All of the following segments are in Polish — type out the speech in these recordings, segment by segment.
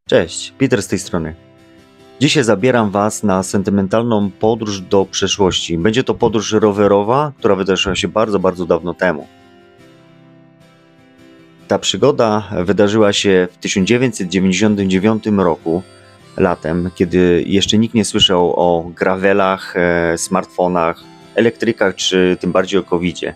Cześć, Peter z tej strony. Dzisiaj zabieram Was na sentymentalną podróż do przeszłości. Będzie to podróż rowerowa, która wydarzyła się bardzo, bardzo dawno temu. Ta przygoda wydarzyła się w 1999 roku, latem, kiedy jeszcze nikt nie słyszał o gravelach, smartfonach, elektrykach, czy tym bardziej o COVID-zie.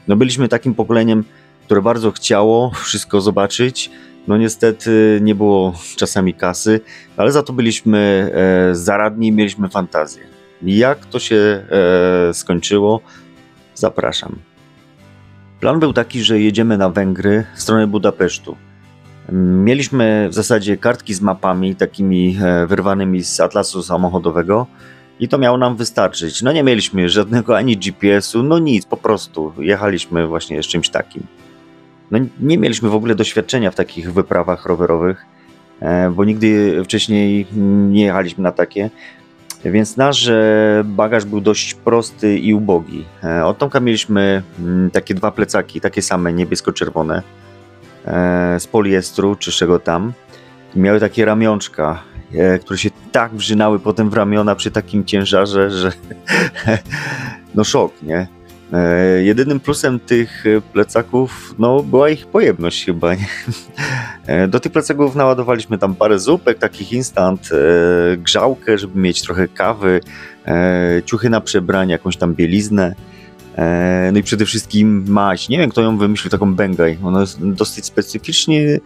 No byliśmy takim pokoleniem, które bardzo chciało wszystko zobaczyć. No niestety nie było czasami kasy, ale za to byliśmy zaradni i mieliśmy fantazję. Jak to się skończyło? Zapraszam. Plan był taki, że jedziemy na Węgry w stronę Budapesztu. Mieliśmy w zasadzie kartki z mapami, takimi wyrwanymi z atlasu samochodowego i to miało nam wystarczyć. No nie mieliśmy żadnego ani GPS-u, no nic, po prostu jechaliśmy właśnie z czymś takim. No nie mieliśmy w ogóle doświadczenia w takich wyprawach rowerowych, bo nigdy wcześniej nie jechaliśmy na takie, więc nasz bagaż był dość prosty i ubogi. Od Tomka mieliśmy takie dwa plecaki, takie same niebiesko-czerwone, z poliestru czy czego tam. Miały takie ramionczka, które się tak wrzynały potem w ramiona przy takim ciężarze, że no szok, nie? Jedynym plusem tych plecaków była ich pojemność chyba. Nie? Do tych plecaków naładowaliśmy tam parę zupek, takich instant, grzałkę, żeby mieć trochę kawy, ciuchy na przebranie, jakąś tam bieliznę. No i przede wszystkim maść. Nie wiem, kto ją wymyślił, taką bengaj. Ona jest dosyć specyficznie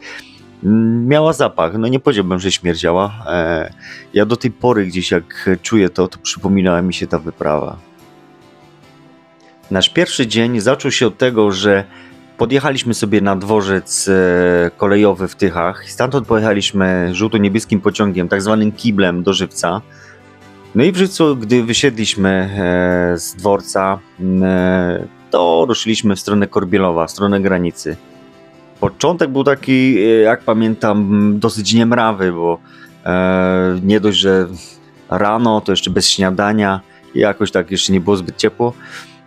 miała zapach. No nie powiedziałbym, że śmierdziała. Ja do tej pory gdzieś jak czuję to przypominała mi się ta wyprawa. Nasz pierwszy dzień zaczął się od tego, że podjechaliśmy sobie na dworzec kolejowy w Tychach. Stamtąd pojechaliśmy żółto-niebieskim pociągiem, tak zwanym kiblem do Żywca. No i w Żywcu, gdy wysiedliśmy z dworca, to ruszyliśmy w stronę Korbielowa, w stronę granicy. Początek był taki, jak pamiętam, dosyć niemrawy, bo nie dość, że rano, to jeszcze bez śniadania i jakoś tak jeszcze nie było zbyt ciepło.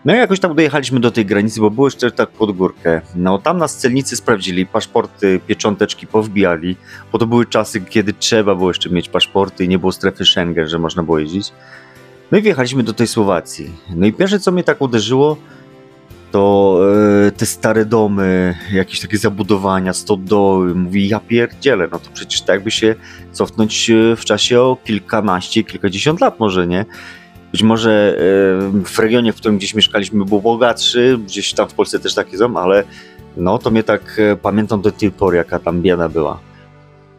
No i jakoś tam dojechaliśmy do tej granicy, bo było jeszcze tak pod górkę. No tam nas celnicy sprawdzili, paszporty, piecząteczki powbijali, bo to były czasy, kiedy trzeba było jeszcze mieć paszporty i nie było strefy Schengen, że można było jeździć. No i wjechaliśmy do tej Słowacji. No i pierwsze, co mnie tak uderzyło, to te stare domy, jakieś takie zabudowania, stodoły. Mówi, ja pierdzielę, no to przecież tak jakby się cofnąć w czasie o kilkanaście, kilkadziesiąt lat może, nie? Być może w regionie, w którym gdzieś mieszkaliśmy, był bogatszy, gdzieś tam w Polsce też takie są, ale no to mnie tak pamiętam do tej pory, jaka tam bieda była.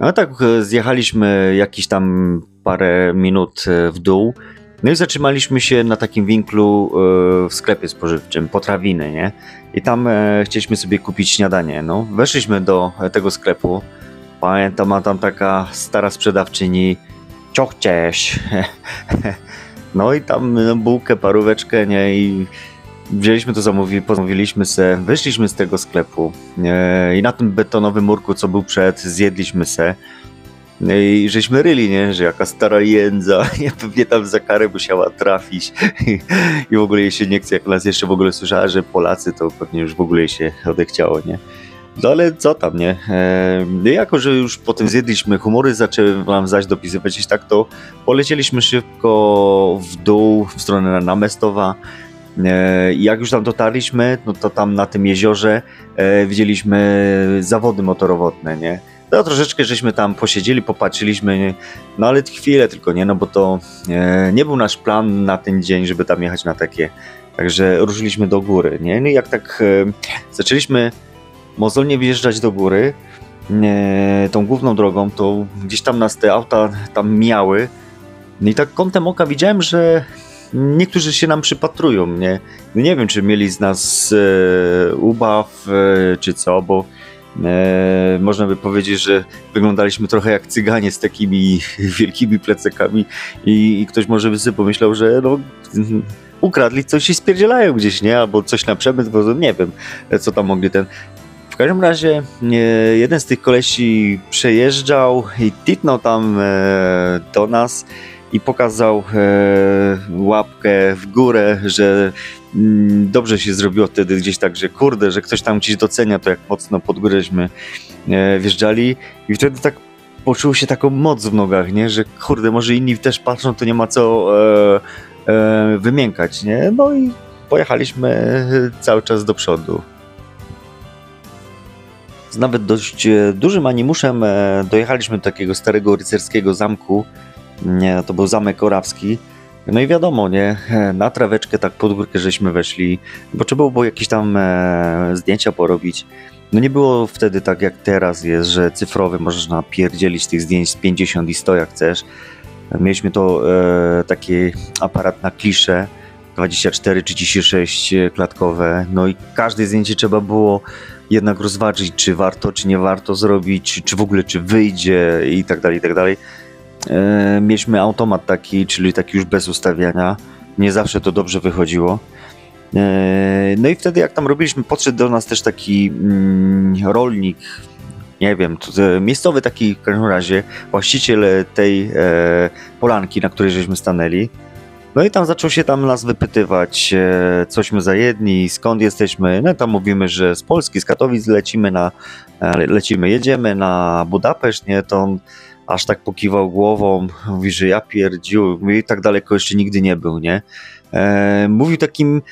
No tak zjechaliśmy jakieś tam parę minut w dół, no i zatrzymaliśmy się na takim winklu w sklepie spożywczym, Potrawiny, nie? I tam chcieliśmy sobie kupić śniadanie, no. Weszliśmy do tego sklepu, pamiętam, a tam taka stara sprzedawczyni, cześć. No i tam bułkę, paróweczkę, nie, i wzięliśmy to, zamówiliśmy se, wyszliśmy z tego sklepu i na tym betonowym murku, co był przed, zjedliśmy se i żeśmy ryli, nie, że jaka stara jędza, pewnie tam za karę musiała trafić i w ogóle jej się nie chce, jak nas jeszcze w ogóle słyszała, że Polacy, to pewnie już w ogóle jej się odechciało, nie. No ale co tam, nie? Jako, że już potem zjedliśmy, humory zaczęły nam zaś dopisywać, tak to polecieliśmy szybko w dół, w stronę Namestowa. I jak już tam dotarliśmy, no to tam na tym jeziorze widzieliśmy zawody motorowodne, nie? No troszeczkę żeśmy tam posiedzieli, popatrzyliśmy, nie? No ale chwilę tylko, nie? No bo to nie był nasz plan na ten dzień, żeby tam jechać na takie. Także ruszyliśmy do góry, nie? No i jak tak zaczęliśmy mozolnie wjeżdżać do góry tą główną drogą, to gdzieś tam nas te auta tam mijały. No i tak kątem oka widziałem, że niektórzy się nam przypatrują, nie? No nie wiem, czy mieli z nas ubaw, czy co, bo można by powiedzieć, że wyglądaliśmy trochę jak cyganie z takimi wielkimi plecakami i ktoś może by sobie pomyślał, że no ukradli coś i spierdzielają gdzieś, nie? Albo coś na przemysł, bo nie wiem, co tam mogli W każdym razie jeden z tych kolesi przejeżdżał i titnął tam do nas i pokazał łapkę w górę, że dobrze się zrobiło wtedy gdzieś tak, że kurde, że ktoś tam gdzieś docenia to, jak mocno pod górę żeśmy wjeżdżali i wtedy tak poczuł się taką moc w nogach, nie? Że kurde, może inni też patrzą, to nie ma co wymiękać, nie? No i pojechaliśmy cały czas do przodu. Z nawet dość dużym animuszem dojechaliśmy do takiego starego rycerskiego zamku. To był Zamek Orawski. No i wiadomo, nie, na traweczkę tak pod górkę żeśmy weszli, bo trzeba było jakieś tam zdjęcia porobić. No nie było wtedy tak jak teraz jest, że cyfrowy możesz napierdzielić tych zdjęć z 50 i 100 jak chcesz. Mieliśmy to taki aparat na kliszę 24-36 klatkowe, no i każde zdjęcie trzeba było jednak rozważyć, czy warto, czy nie warto zrobić, czy w ogóle, czy wyjdzie i tak dalej, i tak dalej. Mieliśmy automat taki, czyli taki już bez ustawiania. Nie zawsze to dobrze wychodziło. No i wtedy jak tam robiliśmy, podszedł do nas też taki rolnik, nie wiem, miejscowy taki w każdym razie, właściciel tej polanki, na której żeśmy stanęli. No i tam zaczął się tam nas wypytywać, cośmy za jedni, skąd jesteśmy. No i tam mówimy, że z Polski, z Katowic jedziemy na Budapeszt, nie, to on aż tak pokiwał głową, mówi, że ja pierdziu, i tak daleko jeszcze nigdy nie był, nie. Mówił takim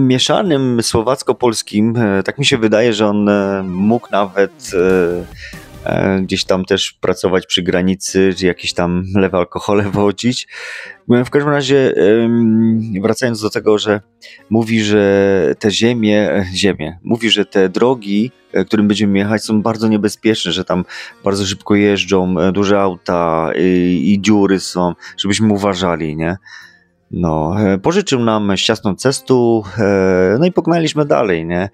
mieszanym słowacko-polskim, tak mi się wydaje, że on mógł nawet gdzieś tam też pracować przy granicy, czy jakieś tam lewe alkohole wodzić. W każdym razie wracając do tego, że mówi, że te mówi, że te drogi, którym będziemy jechać, są bardzo niebezpieczne, że tam bardzo szybko jeżdżą duże auta i dziury są, żebyśmy uważali, nie? No, pożyczył nam ściasną cestu, no i pognaliśmy dalej, nie?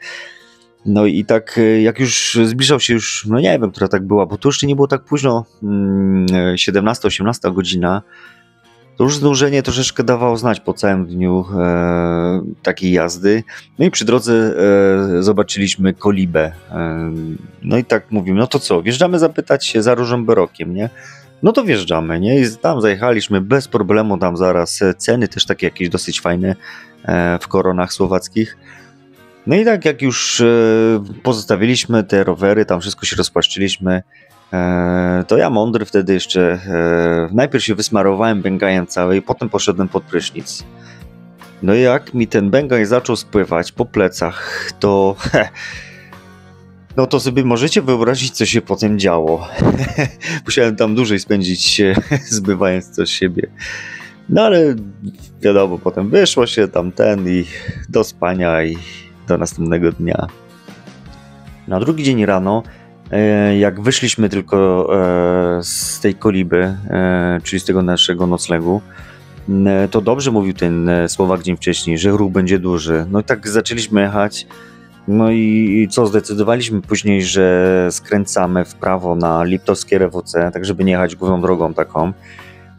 No i tak jak już zbliżał się już, no nie wiem, która tak była, bo to jeszcze nie było tak późno, 17-18 godzina, to już znużenie troszeczkę dawało znać po całym dniu takiej jazdy. No i przy drodze zobaczyliśmy kolibę. No i tak mówimy, no to co, wjeżdżamy zapytać się za Różą Berokiem, nie? No to wjeżdżamy, nie? I tam zajechaliśmy bez problemu, tam zaraz ceny też takie jakieś dosyć fajne w koronach słowackich. No i tak jak już pozostawiliśmy te rowery, tam wszystko się rozpłaszczyliśmy, to ja mądry wtedy jeszcze najpierw się wysmarowałem bęgajem cały i potem poszedłem pod prysznic. No i jak mi ten bęgaj zaczął spływać po plecach, to no to sobie możecie wyobrazić, co się potem działo. Musiałem tam dłużej spędzić, zbywając to z siebie. No ale wiadomo, potem wyszło się i do spania i do następnego dnia. Na drugi dzień rano, jak wyszliśmy tylko z tej koliby, czyli z tego naszego noclegu, to dobrze mówił ten Słowak dzień wcześniej, że ruch będzie duży. No i tak zaczęliśmy jechać. No i co, zdecydowaliśmy później, że skręcamy w prawo na Liptowskie Rewoce, tak żeby nie jechać główną drogą taką.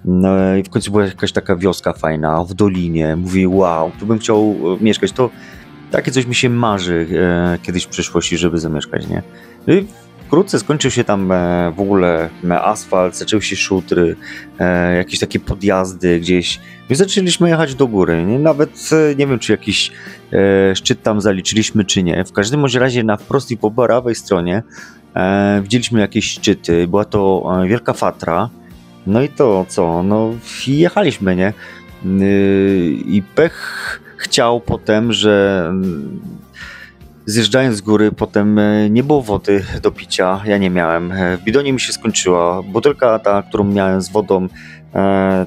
No i w końcu była jakaś taka wioska fajna, w dolinie. Mówię, wow, tu bym chciał mieszkać. To takie coś mi się marzy kiedyś w przyszłości, żeby zamieszkać, nie? No i wkrótce skończył się tam w ogóle asfalt, zaczęły się szutry, jakieś takie podjazdy gdzieś. I zaczęliśmy jechać do góry, nie? Nawet nie wiem, czy jakiś szczyt tam zaliczyliśmy, czy nie. W każdym bądź razie na wprost i po prawej stronie widzieliśmy jakieś szczyty. Była to Wielka Fatra. No i to co? No jechaliśmy, nie? I pech chciał potem, że zjeżdżając z góry potem nie było wody do picia, ja nie miałem. W bidonie mi się skończyła. Butelka ta, którą miałem z wodą,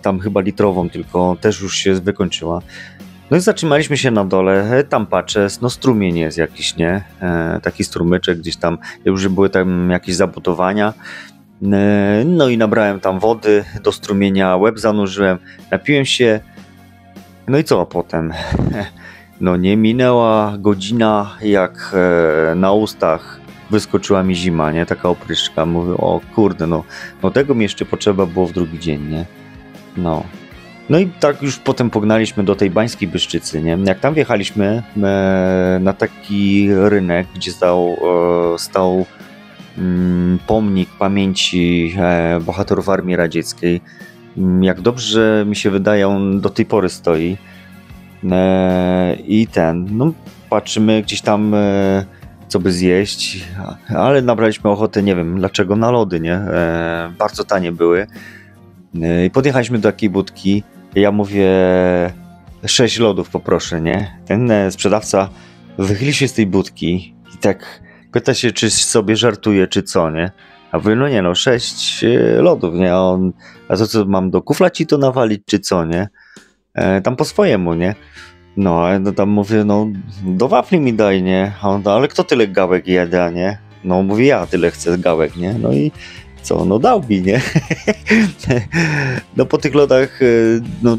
tam chyba litrową tylko, też już się wykończyła. No i zatrzymaliśmy się na dole, tam patrzę, no strumień jest jakiś, nie? Taki strumyczek gdzieś tam, już były tam jakieś zabudowania. No i nabrałem tam wody do strumienia, łeb zanurzyłem, napiłem się. No i co potem? No nie minęła godzina, jak na ustach wyskoczyła mi zima, nie? Taka opryszczka. Mówię, o kurde, no tego mi jeszcze potrzeba było w drugi dzień, nie? No. No i tak już potem pognaliśmy do tej Bańskiej Bystrzycy, nie? Jak tam wjechaliśmy na taki rynek, gdzie stał pomnik pamięci bohaterów Armii Radzieckiej. Jak dobrze mi się wydaje, on do tej pory stoi. I no patrzymy gdzieś tam co by zjeść, ale nabraliśmy ochotę, nie wiem dlaczego, na lody, nie? Bardzo tanie były. I podjechaliśmy do takiej budki. Ja mówię, 6 lodów poproszę, nie? Ten sprzedawca wychyli się z tej budki i tak pyta się, czy sobie żartuje, czy co, nie? A mówię, no nie no, 6 lodów, nie? A to co, mam do kufla ci to nawalić, czy co, nie? Tam po swojemu, nie? No, tam mówię, no do wafli mi daj, nie? A on, ale kto tyle gałek jada, nie? No mówię, ja tyle chcę gałek, nie? No i co, no dał mi, nie? No po tych lodach, no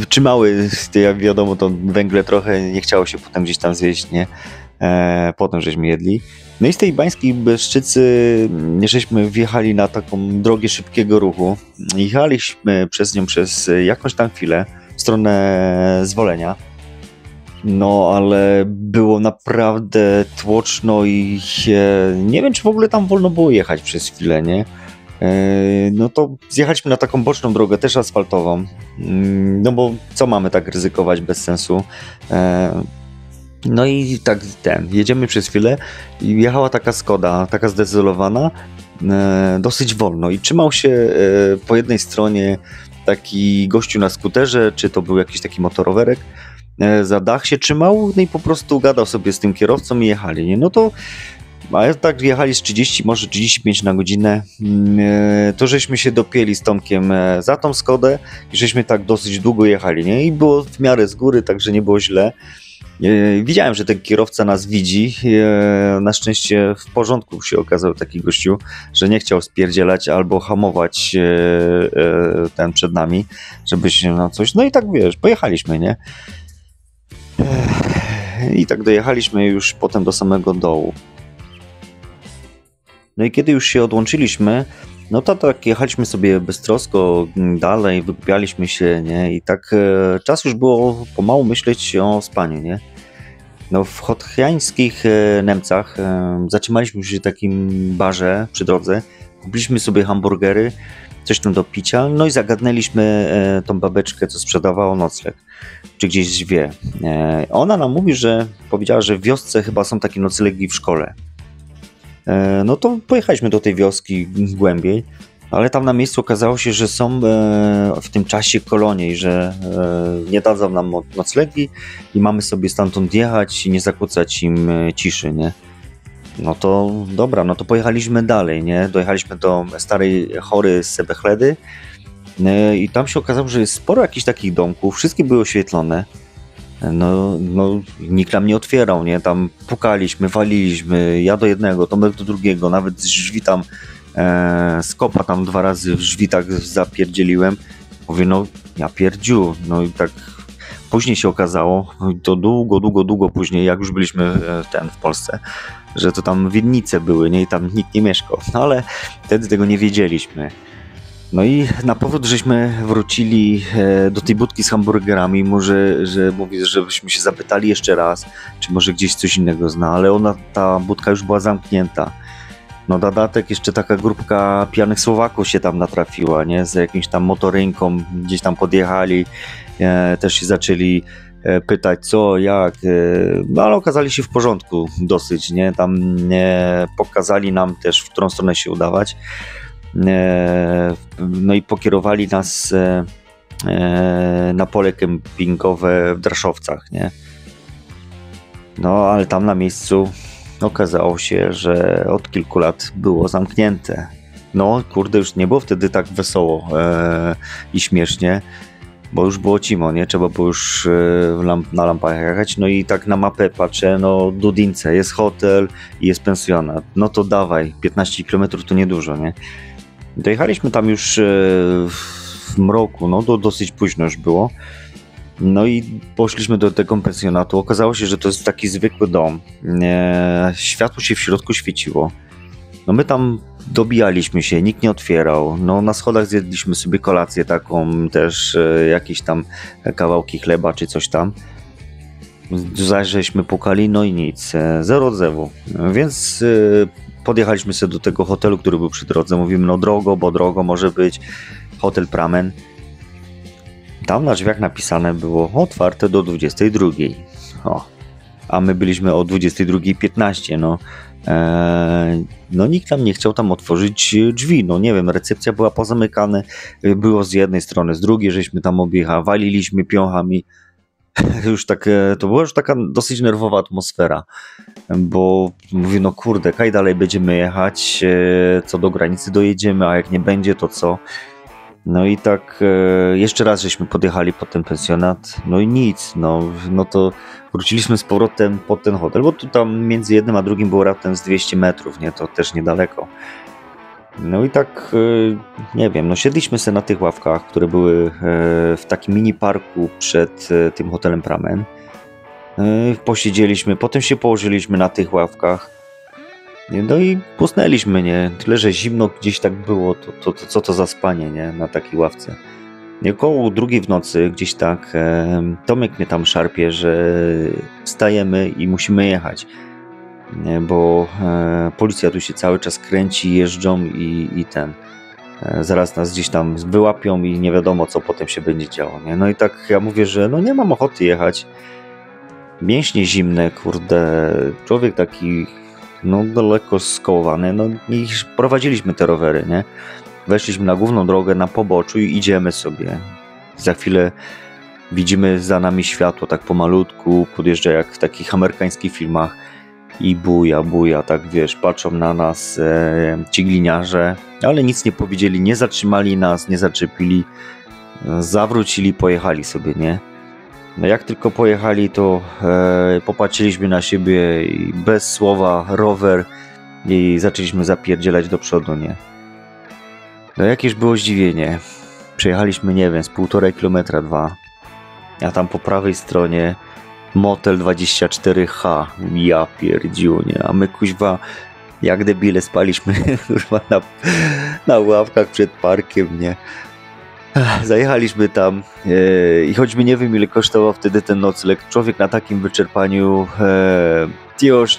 trzymały, jak wiadomo, to węgle trochę, nie chciało się potem gdzieś tam zjeść, nie? Potem żeśmy jedli. No i z tej Bańskiej Bystrzycy żeśmy wjechali na taką drogę szybkiego ruchu. Jechaliśmy przez nią przez jakąś tam chwilę w stronę Zwolenia. No, ale było naprawdę tłoczno i nie wiem, czy w ogóle tam wolno było jechać przez chwilę, nie? No to zjechaliśmy na taką boczną drogę, też asfaltową. No bo co mamy tak ryzykować bez sensu? No i tak jedziemy przez chwilę i jechała taka Skoda, taka zdezolowana, dosyć wolno i trzymał się po jednej stronie taki gościu na skuterze, czy to był jakiś taki motorowerek, za dach się trzymał, no i po prostu gadał sobie z tym kierowcą i jechali, nie? No to a tak jechali z 30, może 35 na godzinę, to żeśmy się dopięli z Tomkiem za tą Skodę i żeśmy tak dosyć długo jechali, nie? I było w miarę z góry, także nie było źle. Widziałem, że ten kierowca nas widzi. Na szczęście w porządku się okazał taki gościu, że nie chciał spierdzielać albo hamować ten przed nami, żeby się na coś. No i tak wiesz, pojechaliśmy, nie? I tak dojechaliśmy już potem do samego dołu. No i kiedy już się odłączyliśmy, no to tak jechaliśmy sobie beztrosko dalej, wygłupialiśmy się, nie? I tak czas już było pomału myśleć o spaniu, nie? No w Chotiańskich Niemcach zatrzymaliśmy się w takim barze przy drodze, kupiliśmy sobie hamburgery, coś tam do picia, no i zagadnęliśmy tą babeczkę, co sprzedawała nocleg, czy gdzieś wie. Ona nam mówi, że powiedziała, że w wiosce chyba są takie noclegi w szkole. No to pojechaliśmy do tej wioski głębiej, ale tam na miejscu okazało się, że są w tym czasie kolonie i że nie dadzą nam noclegi i mamy sobie stamtąd jechać i nie zakłócać im ciszy, nie? No to dobra, no to pojechaliśmy dalej, nie? Dojechaliśmy do starej chory z Sebechledy i tam się okazało, że jest sporo jakichś takich domków, wszystkie były oświetlone. No, nikt nam nie otwierał, nie? Tam pukaliśmy, waliliśmy, ja do jednego, Tomek do drugiego, nawet z drzwi tam, z kopa tam 2 razy w drzwi tak zapierdzieliłem. Mówię, no ja pierdziu, no i tak później się okazało, to długo później, jak już byliśmy w Polsce, że to tam winnice były, nie? I tam nikt nie mieszkał, no ale wtedy tego nie wiedzieliśmy. No i na powrót żeśmy wrócili do tej budki z hamburgerami, może, że mówi, żebyśmy się zapytali jeszcze raz, czy może gdzieś coś innego zna, ale ta budka już była zamknięta. No dodatek jeszcze taka grupka pijanych Słowaków się tam natrafiła, nie? Z jakimś tam motorynką, gdzieś tam podjechali, też się zaczęli pytać co, jak, no ale okazali się w porządku dosyć, nie? Tam pokazali nam też, w którą stronę się udawać. No i pokierowali nas na pole kempingowe w Draszowcach, nie? No ale tam na miejscu okazało się, że od kilku lat było zamknięte. No kurde, już nie było wtedy tak wesoło i śmiesznie, bo już było cimo, nie? Trzeba było już na lampach jechać, no i tak na mapę patrzę, no Dudince, jest hotel i jest pensjonat, no to dawaj, 15 km to niedużo, nie? Dojechaliśmy tam już w mroku, no to dosyć późno już było. No i poszliśmy do tego pensjonatu. Okazało się, że to jest taki zwykły dom. Światło się w środku świeciło. No my tam dobijaliśmy się, nikt nie otwierał. No na schodach zjedliśmy sobie kolację taką, też jakieś tam kawałki chleba czy coś tam. Zaś żeśmy pukali, no i nic, zero odzewu. Więc podjechaliśmy sobie do tego hotelu, który był przy drodze. Mówimy, no drogo może być hotel Pramen. Tam na drzwiach napisane było otwarte do 22. O. a my byliśmy o 22:15, no nikt nam nie chciał tam otworzyć drzwi, no nie wiem, recepcja była pozamykane, było z jednej strony, z drugiej żeśmy tam objechali, waliliśmy piąchami, już tak, to była już taka dosyć nerwowa atmosfera, bo mówię, no kurde, kaj dalej będziemy jechać, co do granicy dojedziemy, a jak nie będzie, to co? No i tak jeszcze raz żeśmy podjechali pod ten pensjonat, no i nic, no to wróciliśmy z powrotem pod ten hotel, bo tu tam między jednym a drugim było raptem z 200 metrów, nie, to też niedaleko. No i tak, nie wiem, no siedliśmy sobie na tych ławkach, które były w takim mini parku przed tym hotelem Pramen. Posiedzieliśmy, potem się położyliśmy na tych ławkach. No i usnęliśmy, nie? Tyle, że zimno gdzieś tak było, to co to za spanie, nie? Na takiej ławce. I około 2:00 w nocy, gdzieś tak, Tomek mnie tam szarpie, że wstajemy i musimy jechać. Nie? Bo policja tu się cały czas kręci, jeżdżą i zaraz nas gdzieś tam wyłapią i nie wiadomo, co potem się będzie działo, nie? No i tak ja mówię, że no nie mam ochoty jechać. Mięśnie zimne, kurde, człowiek taki, no daleko skołowany, no i prowadziliśmy te rowery, nie? Weszliśmy na główną drogę, na poboczu i idziemy sobie. Za chwilę widzimy za nami światło, tak pomalutku, podjeżdża jak w takich amerykańskich filmach i buja, tak wiesz, patrzą na nas ci gliniarze, ale nic nie powiedzieli, nie zatrzymali nas, nie zaczepili, zawrócili, pojechali sobie, nie? No jak tylko pojechali, to popatrzyliśmy na siebie i bez słowa rower i zaczęliśmy zapierdzielać do przodu, nie? No jakież było zdziwienie. Przejechaliśmy, nie wiem, z 1,5 kilometra, 2, a tam po prawej stronie motel 24H. Ja pierdziu, nie? A my kuźwa jak debile spaliśmy kurwa na ławkach przed parkiem, nie? Zajechaliśmy tam i choćby nie wiem, ile kosztował wtedy ten nocleg, człowiek na takim wyczerpaniu już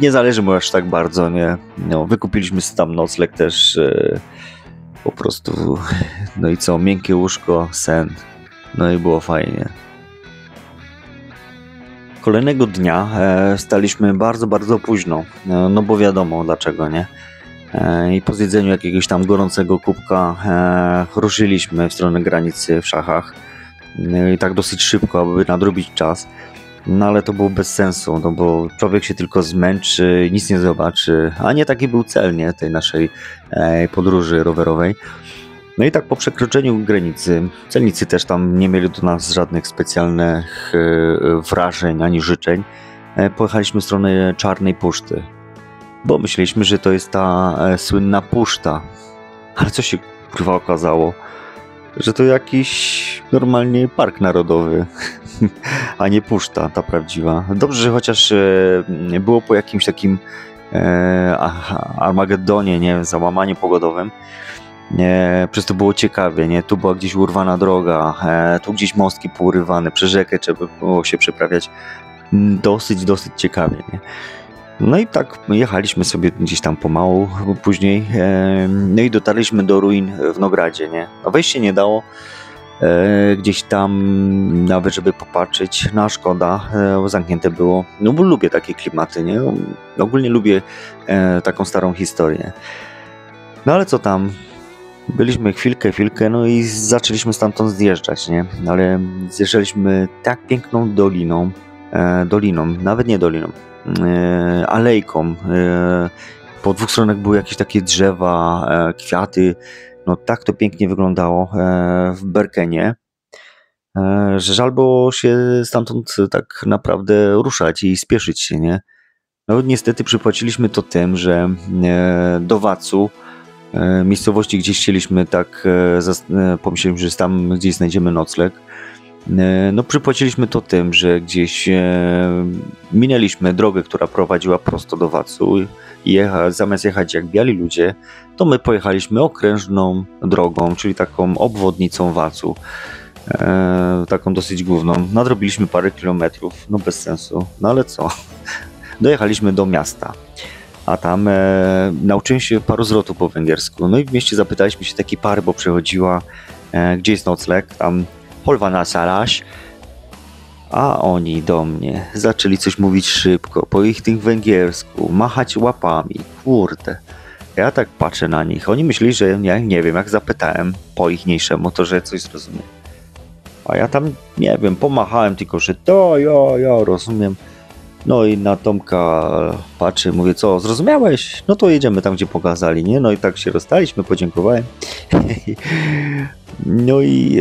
nie zależy mu aż tak bardzo, nie? No, wykupiliśmy tam nocleg też po prostu, no i co, miękkie łóżko, sen, no i było fajnie. Kolejnego dnia wstaliśmy bardzo, bardzo późno, no bo wiadomo dlaczego, nie? I po zjedzeniu jakiegoś tam gorącego kubka ruszyliśmy w stronę granicy w Szachach i tak dosyć szybko, aby nadrobić czas, no ale to było bez sensu, no bo człowiek się tylko zmęczy, nic nie zobaczy, a nie taki był cel, nie, tej naszej podróży rowerowej. No i tak po przekroczeniu granicy, celnicy też tam nie mieli do nas żadnych specjalnych wrażeń ani życzeń, pojechaliśmy w stronę Czarnej Puszty. Bo myśleliśmy, że to jest ta słynna puszta. Ale co się kurwa okazało? Że to jakiś normalnie park narodowy, a nie puszta ta prawdziwa. Dobrze, że chociaż było po jakimś takim Armagedonie, nie, załamaniu pogodowym. Przez to było ciekawie, nie? Tu była gdzieś urwana droga, tu gdzieś mostki pourywane, przez rzekę trzeba było się przeprawiać. Dosyć ciekawie, nie? No i tak jechaliśmy sobie gdzieś tam pomału później, no i dotarliśmy do ruin w Nogradzie, nie? No wejść się nie dało, gdzieś tam nawet żeby popatrzeć, no szkoda, zamknięte było, no bo lubię takie klimaty, nie? Ogólnie lubię taką starą historię. No ale co tam, byliśmy chwilkę, no i zaczęliśmy stamtąd zjeżdżać, nie? Ale zjeżdżaliśmy tak piękną doliną, nawet nie doliną, alejką. Po dwóch stronach były jakieś takie drzewa, kwiaty. No tak to pięknie wyglądało w Berkenie, że żal było się stamtąd tak naprawdę ruszać i spieszyć się, nie? No niestety przypłaciliśmy to tym, że do Vacu, miejscowości, gdzie chcieliśmy, tak pomyśleliśmy, że tam gdzieś znajdziemy nocleg. No przypłaciliśmy to tym, że gdzieś minęliśmy drogę, która prowadziła prosto do Vacu i zamiast jechać jak biali ludzie, to my pojechaliśmy okrężną drogą, czyli taką obwodnicą Vacu, taką dosyć główną. Nadrobiliśmy parę kilometrów, no bez sensu, no ale co? Dojechaliśmy do miasta, a tam nauczyłem się paru zwrotów po węgiersku. No i w mieście zapytaliśmy się takiej pary, bo przechodziła, gdzie jest nocleg, tam Hol van a szállás. A oni do mnie zaczęli coś mówić szybko, po ich tym węgiersku, machać łapami, kurde. Ja tak patrzę na nich, oni myśleli, że ja nie wiem, jak zapytałem po ichniejszemu, to że coś zrozumiem. A ja tam, nie wiem, pomachałem tylko, że to, ja rozumiem. No i na Tomka patrzę, mówię, co, zrozumiałeś? No to jedziemy tam, gdzie pokazali, nie? No i tak się rozstaliśmy, podziękowałem. No i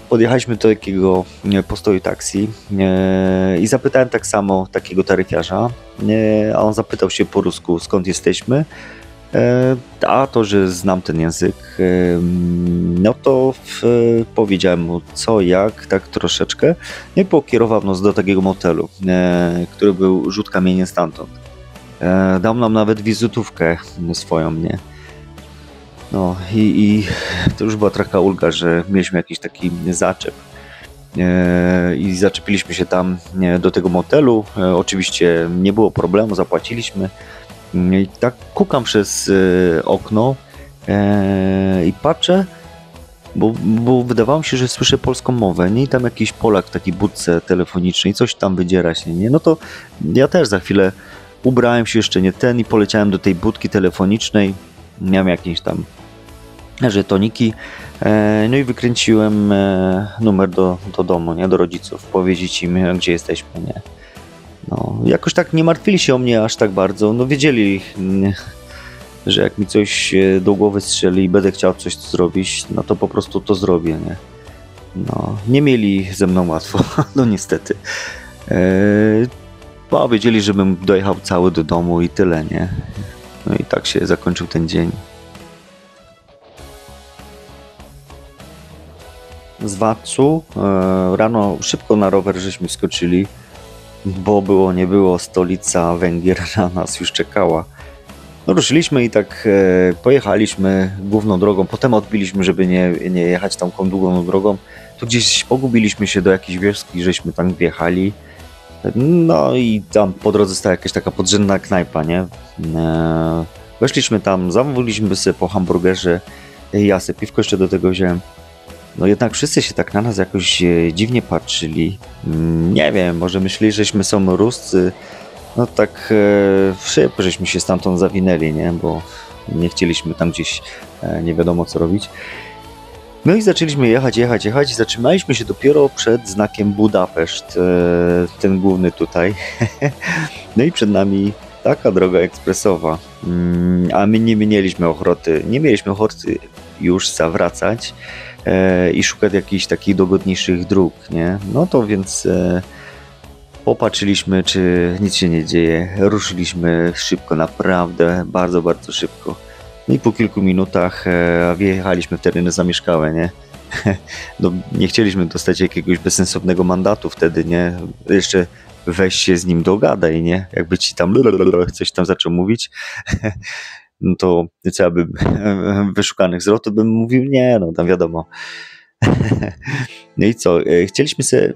podjechaliśmy do takiego postoju taksi i zapytałem tak samo takiego taryfiarza, a on zapytał się po rusku, skąd jesteśmy. A to, że znam ten język, no to powiedziałem mu co, jak, tak troszeczkę. No i pokierował nas do takiego motelu, który był rzut kamieniem stamtąd. Dał nam nawet wizytówkę swoją, nie? No i to już była taka ulga, że mieliśmy jakiś taki zaczep. I zaczepiliśmy się tam do tego motelu. Oczywiście nie było problemu, zapłaciliśmy. I tak kukam przez okno i patrzę, bo wydawało mi się, że słyszę polską mowę, nie? I tam jakiś Polak w takiej budce telefonicznej, coś tam wydziera się, nie? No to ja też za chwilę ubrałem się jeszcze nie ten i poleciałem do tej budki telefonicznej. Miałem jakieś tam żetoniki, no i wykręciłem numer do domu, nie? Do rodziców, powiedzieć im, gdzie jesteśmy, nie? No, jakoś tak nie martwili się o mnie aż tak bardzo. No wiedzieli, że jak mi coś do głowy strzeli i będę chciał coś zrobić, no to po prostu to zrobię, nie? No, nie mieli ze mną łatwo, no niestety. Bo wiedzieli, żebym dojechał cały do domu i tyle, nie? No i tak się zakończył ten dzień. Z Vatsu rano szybko na rower żeśmy skoczyli, bo było nie było, stolica Węgier na nas już czekała. No ruszyliśmy i tak pojechaliśmy główną drogą, potem odbiliśmy, żeby nie jechać tam tą długą drogą. Tu gdzieś pogubiliśmy się do jakiejś wioski, żeśmy tam wjechali. No i tam po drodze stała jakaś taka podziemna knajpa, nie? Weszliśmy tam, zamówiliśmy sobie po hamburgerze, ja sobie piwko jeszcze do tego wziąłem. No jednak wszyscy się tak na nas jakoś dziwnie patrzyli. Nie wiem, może myśleli, żeśmy są Ruscy. No tak szybko żeśmy się stamtąd zawinęli, nie? Bo nie chcieliśmy tam gdzieś nie wiadomo co robić. No i zaczęliśmy jechać i zatrzymaliśmy się dopiero przed znakiem Budapeszt, ten główny tutaj. No i przed nami taka droga ekspresowa, a my nie mieliśmy ochoty już zawracać i szukać jakichś takich dogodniejszych dróg, nie? No to więc popatrzyliśmy, czy nic się nie dzieje, ruszyliśmy szybko, naprawdę, bardzo, bardzo szybko. No i po kilku minutach wjechaliśmy w tereny zamieszkałe, nie? No, nie chcieliśmy dostać jakiegoś bezsensownego mandatu wtedy, nie? Jeszcze weź się z nim dogadaj, nie? Jakby ci tam coś tam zaczął mówić, no to co ja bym wyszukanych zwrotów bym mówił, nie, no tam wiadomo. No i co? Chcieliśmy sobie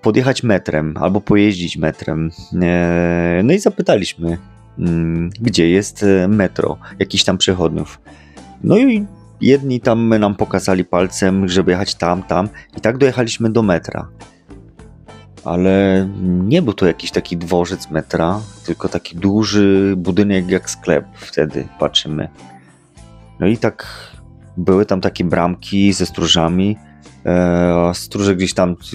podjechać metrem albo pojeździć metrem. No i zapytaliśmy, gdzie jest metro, jakichś tam przechodniów. No i jedni tam nam pokazali palcem, żeby jechać tam i tak dojechaliśmy do metra. Ale nie był to jakiś taki dworzec metra, tylko taki duży budynek jak sklep, wtedy patrzymy. No i tak były tam takie bramki ze stróżami, a stróże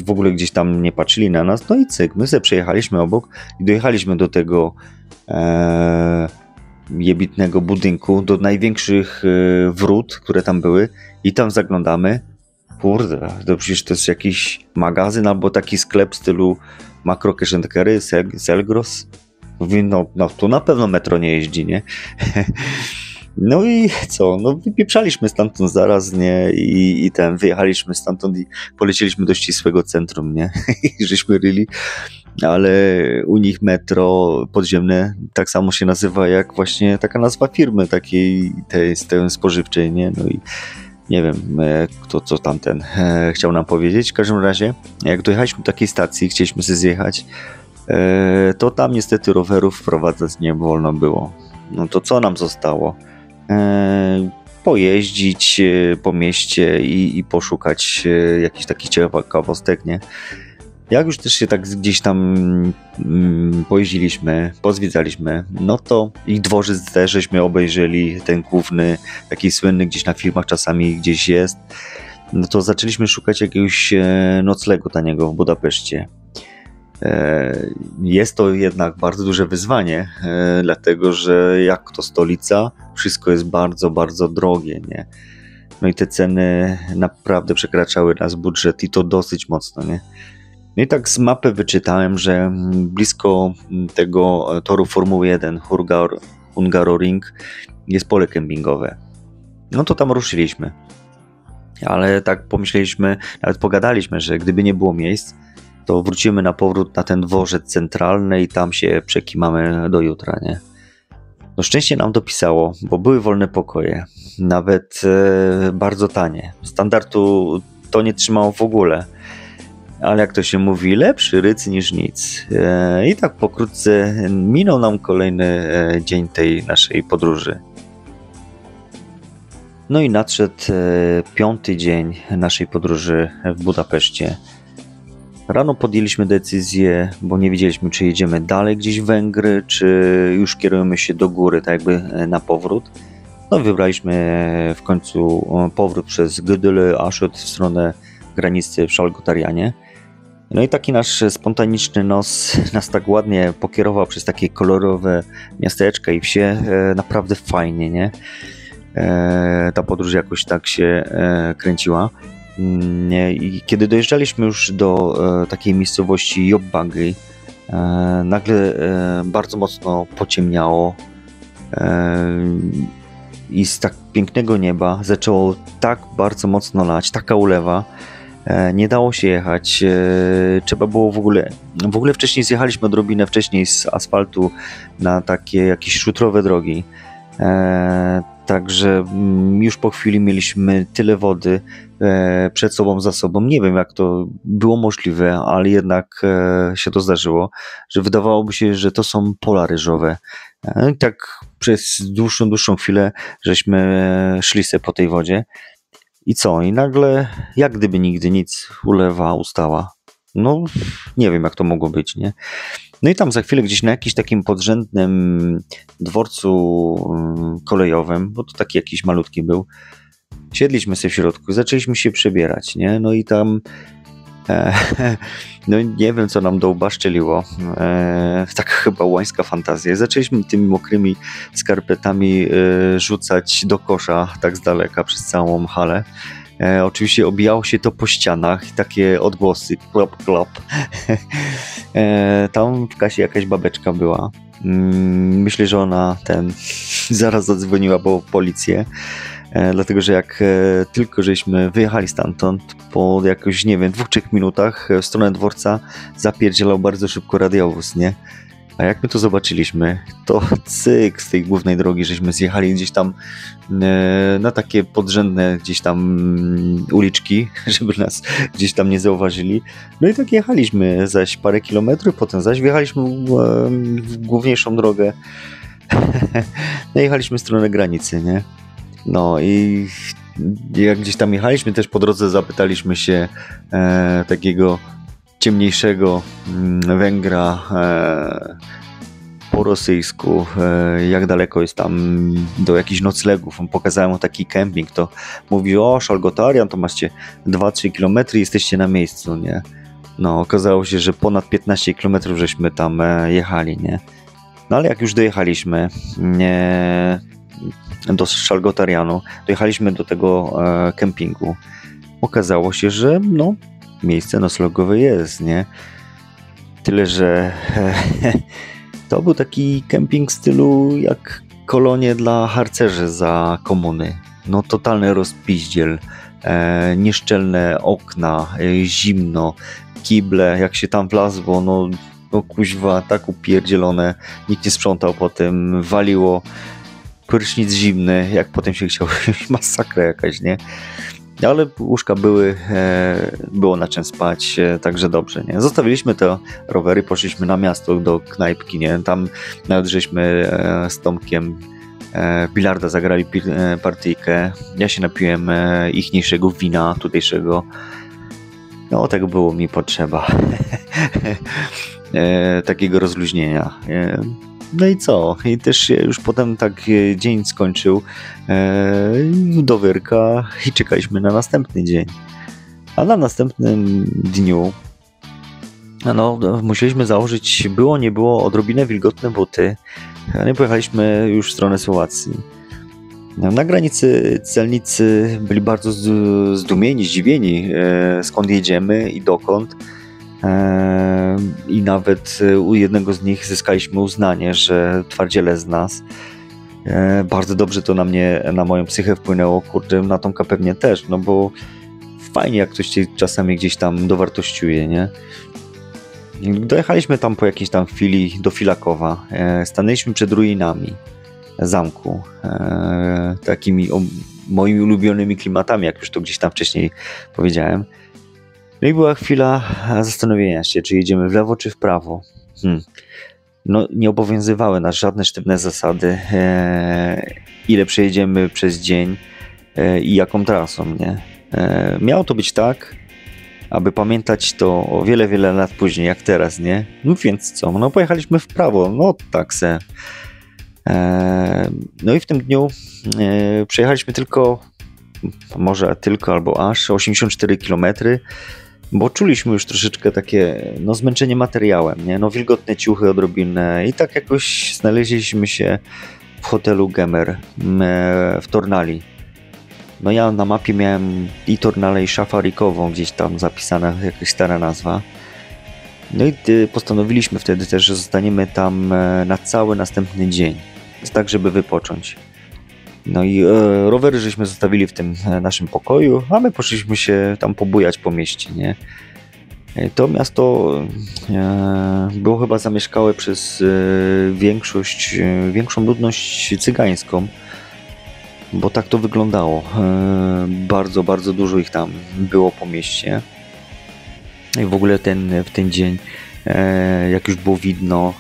w ogóle gdzieś tam nie patrzyli na nas, no i cyk, my sobie przejechaliśmy obok i dojechaliśmy do tego jebitnego budynku, do największych wrót, które tam były i tam zaglądamy. Kurde, to przecież to jest jakiś magazyn albo taki sklep w stylu Makro Kieszonkery, Selgros. Mówię, no tu na pewno metro nie jeździ, nie? No i co? No wypieprzaliśmy stamtąd zaraz, nie? I wyjechaliśmy stamtąd i polecieliśmy do ścisłego centrum, nie? I żeśmy ryli. Ale u nich metro podziemne tak samo się nazywa jak właśnie taka nazwa firmy takiej tej spożywczej, nie? No i nie wiem, co tamten chciał nam powiedzieć. W każdym razie, jak dojechaliśmy do takiej stacji, chcieliśmy sobie zjechać, to tam niestety rowerów wprowadzać nie wolno było. No to co nam zostało? Pojeździć po mieście i poszukać jakichś takich ciekawostek, nie? Jak już też się tak gdzieś tam pojeździliśmy, pozwiedzaliśmy, no to i dworzec też żeśmy obejrzeli, ten główny, taki słynny, gdzieś na filmach czasami gdzieś jest, no to zaczęliśmy szukać jakiegoś noclegu taniego w Budapeszcie. Jest to jednak bardzo duże wyzwanie, dlatego że jak to stolica, wszystko jest bardzo, bardzo drogie, nie? No i te ceny naprawdę przekraczały nasz budżet i to dosyć mocno, nie? No i tak z mapy wyczytałem, że blisko tego toru Formuły 1 Hungaroring jest pole kempingowe. No to tam ruszyliśmy. Ale tak pomyśleliśmy, nawet pogadaliśmy, że gdyby nie było miejsc, to wrócimy na powrót na ten dworzec centralny i tam się przekimamy do jutra, nie? No szczęście nam dopisało, bo były wolne pokoje, nawet bardzo tanie. Standardu to nie trzymało w ogóle, ale jak to się mówi, lepszy ryc niż nic. I tak pokrótce minął nam kolejny dzień tej naszej podróży. No i nadszedł 5. dzień naszej podróży w Budapeszcie. Rano podjęliśmy decyzję, bo nie wiedzieliśmy, czy jedziemy dalej gdzieś w Węgry, czy już kierujemy się do góry, tak jakby na powrót. No wybraliśmy w końcu powrót przez Gödöllő, Aschot w stronę granicy w Salgótarjanie. No i taki nasz spontaniczny nos nas tak ładnie pokierował przez takie kolorowe miasteczka i wsie. Naprawdę fajnie, nie? Ta podróż jakoś tak się kręciła. I kiedy dojeżdżaliśmy już do takiej miejscowości Jobbagi, nagle bardzo mocno pociemniało i z tak pięknego nieba zaczęło tak bardzo mocno lać, taka ulewa, nie dało się jechać, trzeba było w ogóle wcześniej zjechaliśmy odrobinę wcześniej z asfaltu na takie jakieś szutrowe drogi. Także już po chwili mieliśmy tyle wody przed sobą, za sobą. Nie wiem, jak to było możliwe, ale jednak się to zdarzyło, że wydawałoby się, że to są pola ryżowe. I tak przez dłuższą chwilę żeśmy szli sobie po tej wodzie. I co? I nagle, jak gdyby nigdy nic, ulewa ustała. No, nie wiem, jak to mogło być, nie? No i tam za chwilę gdzieś na jakimś takim podrzędnym dworcu kolejowym, bo to taki jakiś malutki był, siedliśmy sobie w środku, zaczęliśmy się przebierać, nie? No i tam no nie wiem, co nam do łba szczeliło, tak chyba łańska fantazja. Zaczęliśmy tymi mokrymi skarpetami rzucać do kosza tak z daleka przez całą halę. Oczywiście obijało się to po ścianach, takie odgłosy, klop, klop. Tam w kasie jakaś babeczka była. Myślę, że ona zaraz zadzwoniła po policję, dlatego że jak tylko żeśmy wyjechali stamtąd, po jakoś, nie wiem, 2-3 minutach w stronę dworca zapierdzielał bardzo szybko radiowóz, nie? A jak my to zobaczyliśmy, to cyk z tej głównej drogi, żeśmy zjechali gdzieś tam na takie podrzędne gdzieś tam uliczki, żeby nas gdzieś tam nie zauważyli. No i tak jechaliśmy zaś parę kilometrów, potem zaś wjechaliśmy w główniejszą drogę. No jechaliśmy w stronę granicy, nie? No i jak gdzieś tam jechaliśmy, też po drodze zapytaliśmy się takiego ciemniejszego Węgra po rosyjsku, jak daleko jest tam do jakichś noclegów. Pokazałem mu taki kemping, to mówi, o, Salgótarján, to macie 2-3 km, jesteście na miejscu, nie? No, okazało się, że ponad 15 km żeśmy tam jechali, nie? No ale jak już dojechaliśmy do Salgótarjánu, dojechaliśmy do tego kempingu, okazało się, że no, miejsce noclegowe jest, nie? Tyle, że to był taki kemping w stylu jak kolonie dla harcerzy za komuny. No totalny rozpiździel, nieszczelne okna, zimno, kible, jak się tam wlazło, no kuźwa, tak upierdzielone, nikt nie sprzątał po tym, waliło, prysznic zimny, jak potem się chciał, masakra jakaś, nie? Ale łóżka były, było na czym spać, także dobrze, nie? Zostawiliśmy te rowery, poszliśmy na miasto do knajpki, nie? Tam nawet żeśmy z Tomkiem bilarda zagrali partyjkę. Ja się napiłem ichniejszego wina tutejszego. No, tego było mi potrzeba. Takiego rozluźnienia. No i co? I też się już potem tak dzień skończył do Wyrka i czekaliśmy na następny dzień. A na następnym dniu musieliśmy założyć, było nie było, odrobinę wilgotne buty. No i pojechaliśmy już w stronę Słowacji. Na granicy celnicy byli bardzo zdumieni, zdziwieni, skąd jedziemy i dokąd. I nawet u jednego z nich zyskaliśmy uznanie, że twardziele z nas. Bardzo dobrze to na moją psychę wpłynęło, kurde, na Tomka pewnie też, no bo fajnie jak ktoś cię czasami gdzieś tam dowartościuje, nie? Dojechaliśmy tam po jakiejś tam chwili do Filakowa, stanęliśmy przed ruinami zamku, takimi moimi ulubionymi klimatami, jak już to gdzieś tam wcześniej powiedziałem. No i była chwila zastanowienia się, czy jedziemy w lewo, czy w prawo. No, nie obowiązywały nas żadne sztywne zasady, ile przejedziemy przez dzień i jaką trasą, nie? Miało to być tak, aby pamiętać to o wiele, wiele lat później, jak teraz, nie? No więc co? No pojechaliśmy w prawo, no tak se. No i w tym dniu przejechaliśmy albo aż 84 km, bo czuliśmy już troszeczkę takie zmęczenie materiałem, nie? No wilgotne ciuchy odrobinę i tak jakoś znaleźliśmy się w hotelu Gemer w Tornali. No ja na mapie miałem i Tornale, i Szafarikową gdzieś tam zapisana, jakaś stara nazwa. No i postanowiliśmy wtedy też, że zostaniemy tam na cały następny dzień, tak żeby wypocząć. No i rowery żeśmy zostawili w tym naszym pokoju, a my poszliśmy się tam pobujać po mieście, nie? To miasto było chyba zamieszkałe przez większą ludność cygańską, bo tak to wyglądało. Bardzo, bardzo dużo ich tam było po mieście. I w ogóle w ten dzień, jak już było widno,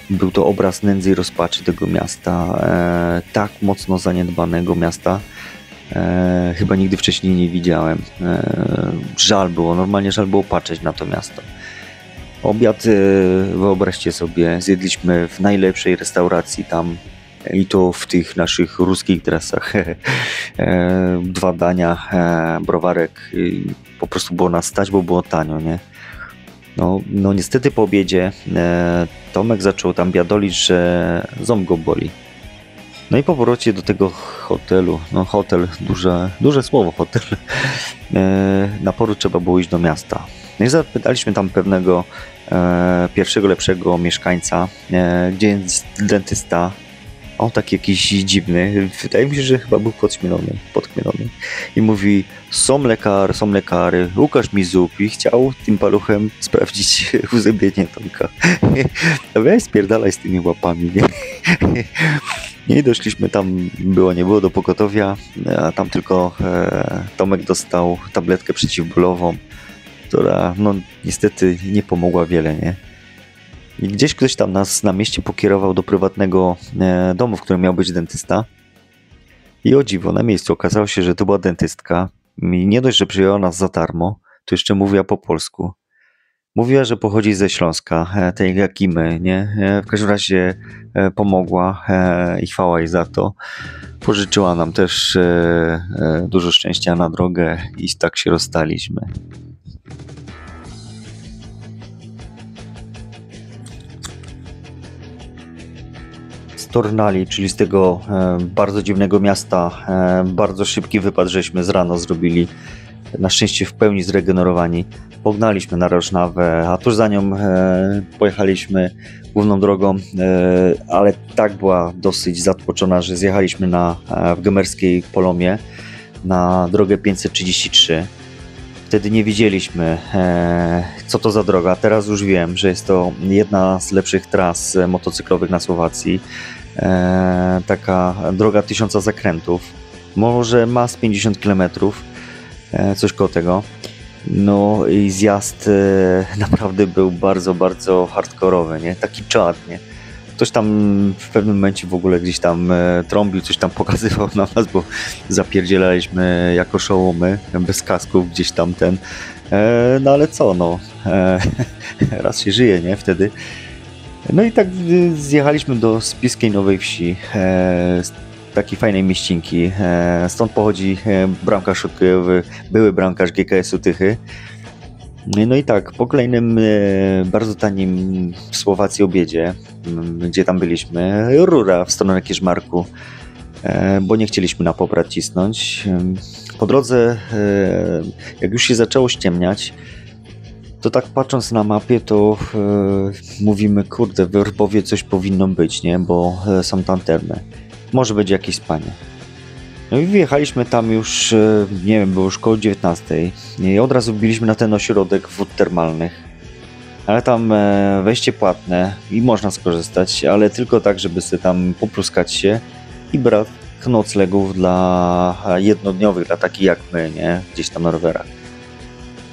był to obraz nędzy i rozpaczy tego miasta, tak mocno zaniedbanego miasta. Chyba nigdy wcześniej nie widziałem. Normalnie żal było patrzeć na to miasto. Obiad, wyobraźcie sobie, zjedliśmy w najlepszej restauracji tam, i to w tych naszych ruskich dresach. 2 dania, browarek, po prostu było nas stać, bo było tanio, nie? No niestety po obiedzie Tomek zaczął tam biadolić, że ząb go boli. No i po powrocie do tego hotelu, hotel, duże słowo hotel, na poród trzeba było iść do miasta. No i zapytaliśmy tam pewnego pierwszego lepszego mieszkańca, gdzie jest dentysta. On taki jakiś dziwny, wydaje mi się, że chyba był podchmielony. I mówi, są lekary, ukaż mi zub. I chciał tym paluchem sprawdzić uzębienie Tomka. A weź spierdalaj z tymi łapami, nie? I doszliśmy tam, nie było do pogotowia, a tam tylko Tomek dostał tabletkę przeciwbólową, która niestety nie pomogła wiele, nie? I gdzieś ktoś tam nas na mieście pokierował do prywatnego domu, w którym miał być dentysta. I o dziwo, na miejscu okazało się, że to była dentystka. I nie dość, że przyjęła nas za darmo, to jeszcze mówiła po polsku. Mówiła, że pochodzi ze Śląska, tak jak i my, nie? W każdym razie pomogła i chwała jej za to. Pożyczyła nam też dużo szczęścia na drogę i tak się rozstaliśmy. Tornali, czyli z tego bardzo dziwnego miasta, bardzo szybki wypad żeśmy z rano zrobili. Na szczęście w pełni zregenerowani. Pognaliśmy na Rożnawę, a tuż za nią pojechaliśmy główną drogą, ale tak była dosyć zatłoczona, że zjechaliśmy w Gemerskiej Polomie na drogę 533. Wtedy nie wiedzieliśmy, co to za droga. Teraz już wiem, że jest to jedna z lepszych tras motocyklowych na Słowacji. Taka droga 1000 zakrętów. Może ma z 50 km, coś koło tego. No i zjazd naprawdę był bardzo, bardzo hardkorowy, nie? Taki czad, nie? Ktoś tam w pewnym momencie w ogóle gdzieś tam trąbił, coś tam pokazywał na nas, bo zapierdzielaliśmy jako szołomy, bez kasków gdzieś tam ten. No ale co, no. Raz się żyje, nie? Wtedy. No i tak zjechaliśmy do Spiskiej Nowej Wsi, z takiej fajnej mieścinki. Stąd pochodzi bramkarz hokejowy, były bramkarz GKS-u Tychy. No i tak, po kolejnym bardzo tanim w Słowacji obiedzie, gdzie tam byliśmy, rura w stronę Kierzmarku, bo nie chcieliśmy na Poprad cisnąć. Po drodze, jak już się zaczęło ściemniać, to tak patrząc na mapie, to mówimy, kurde, w Wyrbowie coś powinno być, nie? Bo są tanterny. Może będzie jakieś spanie. No i wyjechaliśmy tam już, nie wiem, było już koło 19 i od razu wbiliśmy na ten ośrodek wód termalnych. Ale tam wejście płatne i można skorzystać, ale tylko tak, żeby sobie tam popluskać się i brak noclegów dla jednodniowych, dla takich jak my, nie? Gdzieś tam na rowerach.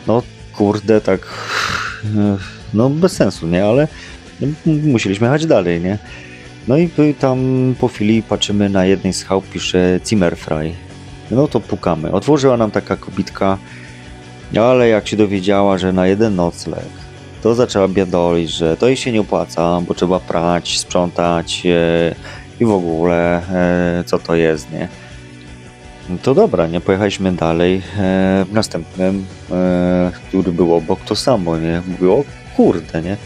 No kurde, tak no bez sensu, nie? Ale musieliśmy jechać dalej, nie? No i tam po chwili patrzymy na jednej z chałup, pisze Zimmerfrei. No to pukamy. Otworzyła nam taka kobitka, ale jak się dowiedziała, że na jeden nocleg, to zaczęła biadolić, że to jej się nie opłaca, bo trzeba prać, sprzątać i w ogóle co to jest, nie? No to dobra, nie? Pojechaliśmy dalej. W następnym, który był obok, to samo, nie? Mówiło, o kurde, nie?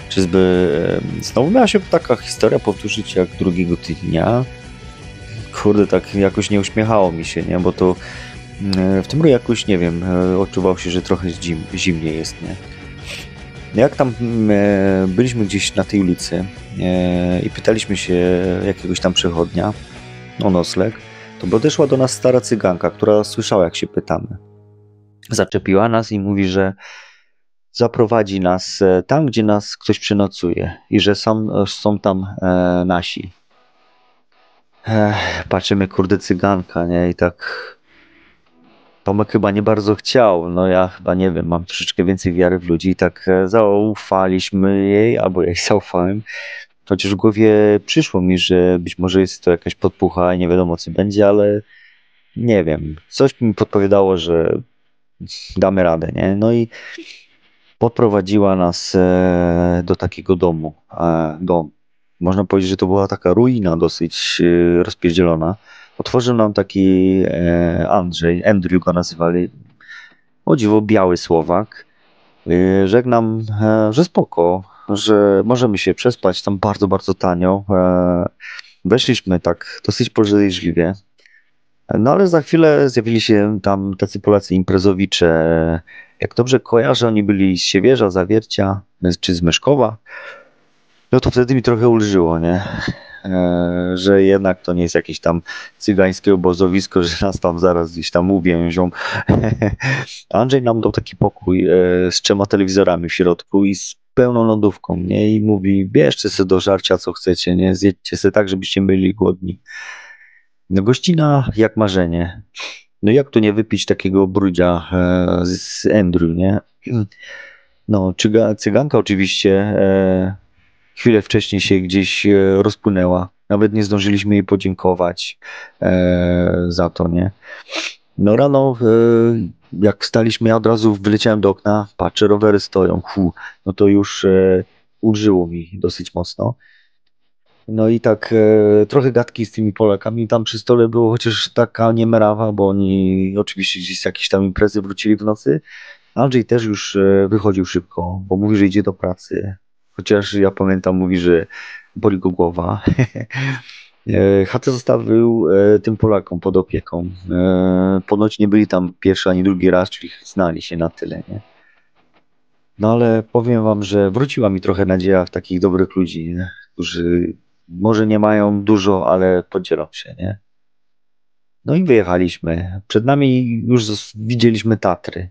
Czyżby znowu miała się taka historia powtórzyć jak drugiego dnia? Kurde, tak jakoś nie uśmiechało mi się, nie? Bo to w tym roku jakoś, nie wiem, odczuwał się, że trochę zimniej jest, nie? Jak tam byliśmy gdzieś na tej ulicy i pytaliśmy się jakiegoś tam przechodnia o nocleg, to podeszła do nas stara cyganka, która słyszała, jak się pytamy. Zaczepiła nas i mówi, że zaprowadzi nas tam, gdzie nas ktoś przenocuje i że są tam nasi. Patrzymy, kurde, cyganka, nie? I tak Tomek chyba nie bardzo chciał, no ja chyba nie wiem, mam troszeczkę więcej wiary w ludzi i tak zaufaliśmy jej, albo ja jej zaufałem. Chociaż w głowie przyszło mi, że być może jest to jakaś podpucha i nie wiadomo co będzie, ale nie wiem. Coś mi podpowiadało, że damy radę, nie? No i podprowadziła nas do takiego domu. Można powiedzieć, że to była taka ruina dosyć rozpierdzielona. Otworzył nam taki Andrew go nazywali. O dziwo, biały Słowak. Rzekł nam, że spoko, że możemy się przespać tam bardzo, bardzo tanio. Weszliśmy tak dosyć podejrzliwie. No ale za chwilę zjawili się tam tacy Polacy imprezowicze. Jak dobrze kojarzę, oni byli z Siewierza, Zawiercia, czy z Myszkowa. No to wtedy mi trochę ulżyło, nie? Że jednak to nie jest jakieś tam cygańskie obozowisko, że nas tam zaraz gdzieś tam uwięzią. Andrzej nam dał taki pokój z 3 telewizorami w środku i z pełną lodówką, nie? I mówi, bierzcie sobie do żarcia co chcecie, nie? Zjedźcie sobie tak, żebyście byli głodni. No gościna jak marzenie. No jak tu nie wypić takiego brudzia z Andrew, nie? No, cyganka oczywiście chwilę wcześniej się gdzieś rozpłynęła. Nawet nie zdążyliśmy jej podziękować za to, nie? No rano, jak wstaliśmy, ja od razu wyleciałem do okna, patrzę, rowery stoją, no to już ulżyło mi dosyć mocno. No i tak trochę gadki z tymi Polakami. Tam przy stole było chociaż taka niemrawa, bo oni oczywiście gdzieś z jakiejś tam imprezy wrócili w nocy. Andrzej też już wychodził szybko, bo mówi, że idzie do pracy. Chociaż ja pamiętam, mówi, że boli go głowa. Chatę zostawił tym Polakom pod opieką. Ponoć nie byli tam pierwszy ani drugi raz, czyli znali się na tyle, nie? No ale powiem wam, że wróciła mi trochę nadzieja w takich dobrych ludzi, nie? Którzy może nie mają dużo, ale podzielą się, nie? No i wyjechaliśmy. Przed nami już widzieliśmy Tatry,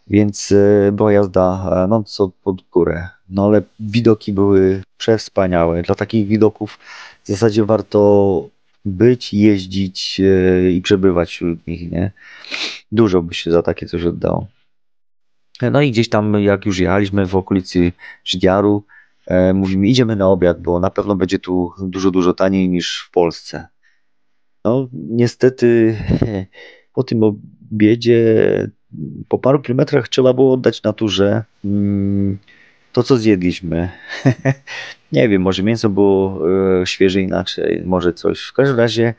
więc była jazda no co pod górę. No ale widoki były przewspaniałe. Dla takich widoków w zasadzie warto być, jeździć i przebywać wśród nich, nie? Dużo by się za takie coś oddało. No i gdzieś tam, jak już jechaliśmy w okolicy Żdiaru, Mówimy, idziemy na obiad, bo na pewno będzie tu dużo taniej niż w Polsce. No, niestety po tym obiedzie, po paru kilometrach trzeba było oddać naturze to, co zjedliśmy. Nie wiem, może mięso było świeże inaczej, może coś. W każdym razie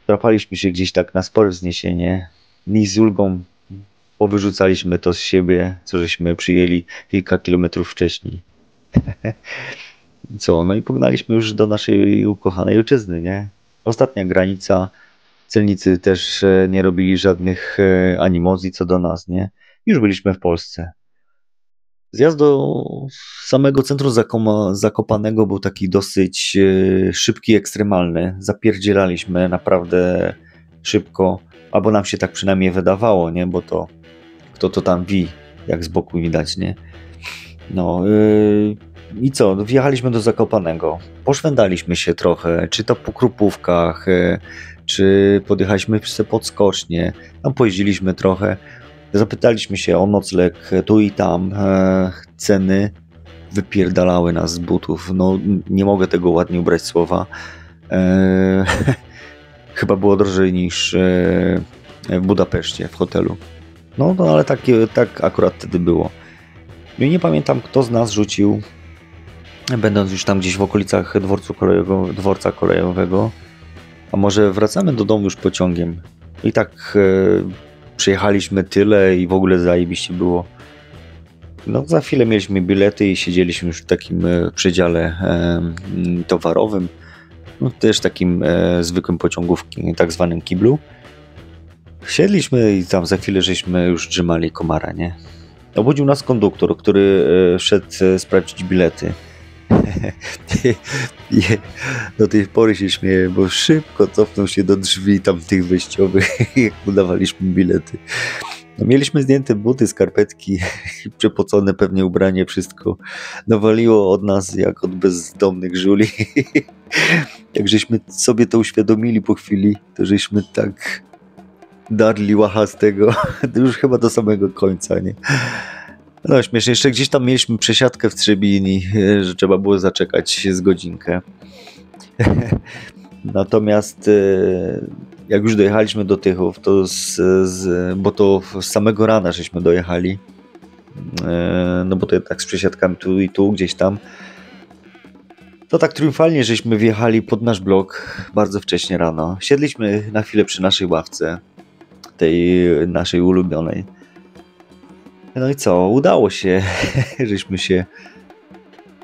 drapaliśmy się gdzieś tak na spore wzniesienie i z Julgą powyrzucaliśmy to z siebie, co żeśmy przyjęli kilka kilometrów wcześniej. Co? No i pognaliśmy już do naszej ukochanej ojczyzny, nie? Ostatnia granica. Celnicy też nie robili żadnych animozji co do nas, nie? Już byliśmy w Polsce. Zjazd do samego centrum Zakopanego był taki dosyć szybki i ekstremalny. Zapierdzielaliśmy naprawdę szybko, albo nam się tak przynajmniej wydawało, nie? Bo to kto to tam jak z boku widać, nie? No i co? Wjechaliśmy do Zakopanego. Poszwędaliśmy się trochę, czy to po Krupówkach, czy podjechaliśmy pod Skocznie. Tam pojeździliśmy trochę. Zapytaliśmy się o nocleg tu i tam. Ceny wypierdalały nas z butów. No, nie mogę tego ładnie ubrać słowa. Chyba było drożej niż w Budapeszcie, w hotelu. No ale tak akurat wtedy było. No i nie pamiętam, kto z nas rzucił, będąc już tam gdzieś w okolicach dworca kolejowego, a może wracamy do domu już pociągiem. I tak przejechaliśmy tyle i w ogóle zajebiście było. No za chwilę mieliśmy bilety i siedzieliśmy już w takim przedziale towarowym, no też takim zwykłym pociągówki, tak zwanym kiblu. Siedliśmy i tam za chwilę żeśmy już drzymali komara, nie? Obudził nas konduktor, który szedł sprawdzić bilety. Do tej pory się śmieję, bo szybko cofnął się do drzwi tamtych wyjściowych, jak udawaliśmy bilety. No, mieliśmy zdjęte buty, skarpetki, przepocone pewnie ubranie, wszystko. Nawaliło od nas jak od bezdomnych żuli. Jak żeśmy sobie to uświadomili po chwili, to żeśmy tak darli łacha z tego, to już chyba do samego końca, nie? No śmiesznie, jeszcze gdzieś tam mieliśmy przesiadkę w Trzebini, że trzeba było zaczekać z godzinkę. Natomiast jak już dojechaliśmy do Tychów, to bo to z samego rana żeśmy dojechali, no bo to tak z przesiadkami tu i tu, gdzieś tam, to tak triumfalnie żeśmy wjechali pod nasz blok bardzo wcześnie rano. Siedliśmy na chwilę przy naszej ławce, tej naszej ulubionej. No i co, udało się, żeśmy się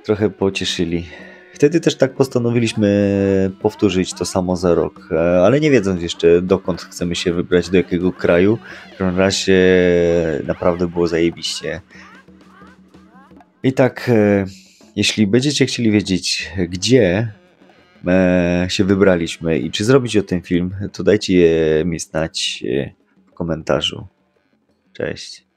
trochę pocieszyli. Wtedy też tak postanowiliśmy powtórzyć to samo za rok, ale nie wiedząc jeszcze dokąd chcemy się wybrać, do jakiego kraju. W każdym razie naprawdę było zajebiście. I tak, jeśli będziecie chcieli wiedzieć, gdzie się wybraliśmy i czy zrobić o tym film, to dajcie mi znać w komentarzu. Cześć.